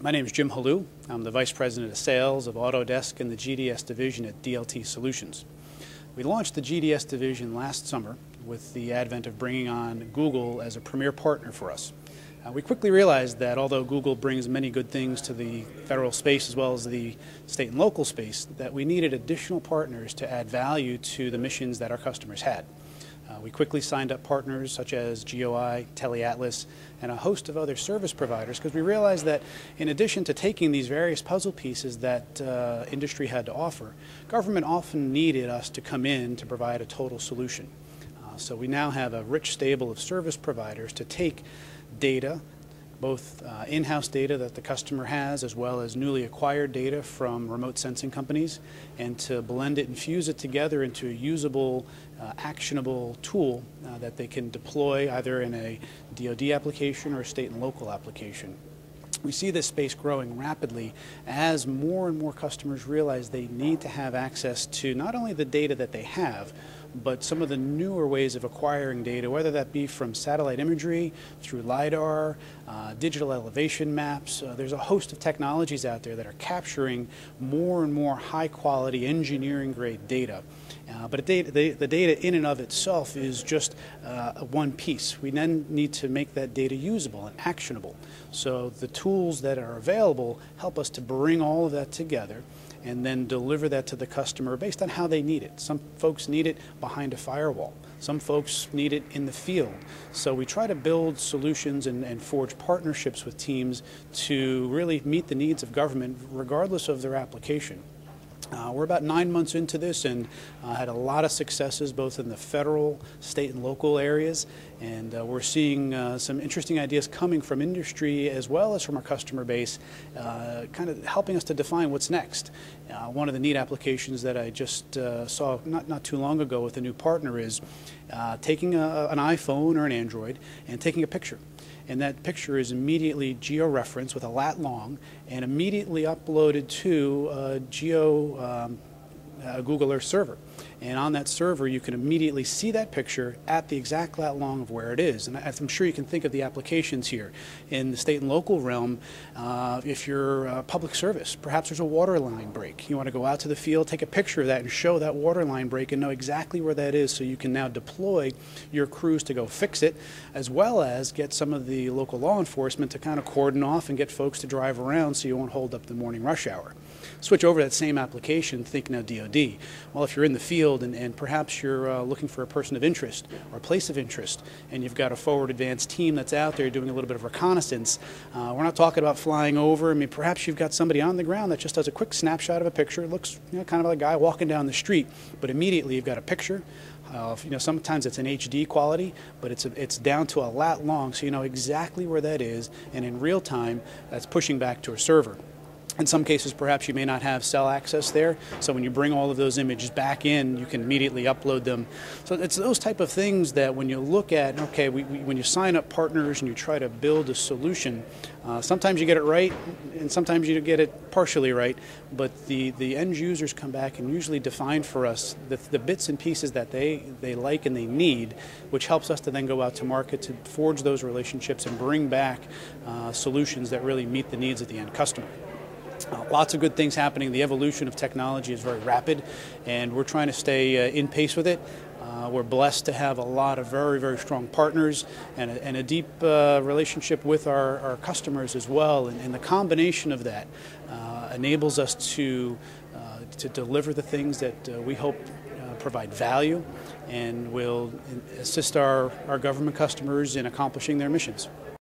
My name is Jim Helou. I'm the Vice President of Sales of Autodesk in the GDS division at DLT Solutions. We launched the GDS division last summer with the advent of bringing on Google as a premier partner for us. We quickly realized that although Google brings many good things to the federal space as well as the state and local space, that we needed additional partners to add value to the missions that our customers had. We quickly signed up partners such as GeoEye, TeleAtlas, and a host of other service providers because we realized that in addition to taking these various puzzle pieces that industry had to offer, government often needed us to come in to provide a total solution. So we now have a rich stable of service providers to take data, both in-house data that the customer has as well as newly acquired data from remote sensing companies, and to blend it and fuse it together into a usable, actionable tool that they can deploy either in a DoD application or a state and local application. We see this space growing rapidly as more and more customers realize they need to have access to not only the data that they have, but some of the newer ways of acquiring data, whether that be from satellite imagery, through LiDAR, digital elevation maps. There's a host of technologies out there that are capturing more and more high-quality engineering-grade data. But the data in and of itself is just one piece. We then need to make that data usable and actionable. So the tools that are available help us to bring all of that together and then deliver that to the customer based on how they need it. Some folks need it behind a firewall. Some folks need it in the field. So we try to build solutions and forge partnerships with teams to really meet the needs of government regardless of their application. We're about 9 months into this and had a lot of successes both in the federal, state, and local areas, and we're seeing some interesting ideas coming from industry as well as from our customer base, kind of helping us to define what's next. One of the neat applications that I just saw not too long ago with a new partner is taking an iPhone or an Android and taking a picture. And that picture is immediately geo-referenced with a lat long and immediately uploaded to a Google Earth server. And on that server you can immediately see that picture at the exact lat long of where it is. And I'm sure you can think of the applications here. In the state and local realm, if you're public service, perhaps there's a water line break. You want to go out to the field, take a picture of that and show that water line break and know exactly where that is, so you can now deploy your crews to go fix it, as well as get some of the local law enforcement to kind of cordon off and get folks to drive around so you won't hold up the morning rush hour. Switch over to that same application, think now DoD. Well, if you're in the field and perhaps you're looking for a person of interest or a place of interest, and you've got a forward advanced team that's out there doing a little bit of reconnaissance, we're not talking about flying over. I mean, perhaps you've got somebody on the ground that just does a quick snapshot of a picture. It looks, kind of like a guy walking down the street, but immediately you've got a picture. Sometimes it's an HD quality, but it's down to a lat long, so you know exactly where that is, and in real time, that's pushing back to a server. In some cases, perhaps you may not have cell access there, so when you bring all of those images back in, you can immediately upload them. So it's those type of things that when you look at, okay, when you sign up partners and you try to build a solution, sometimes you get it right, and sometimes you get it partially right, but the end users come back and usually define for us the bits and pieces that they like and they need, which helps us to then go out to market to forge those relationships and bring back solutions that really meet the needs of the end customer. Lots of good things happening. The evolution of technology is very rapid, and we're trying to stay in pace with it. We're blessed to have a lot of very, very strong partners and a deep relationship with our customers as well. And the combination of that enables us to deliver the things that we hope provide value and will assist our government customers in accomplishing their missions.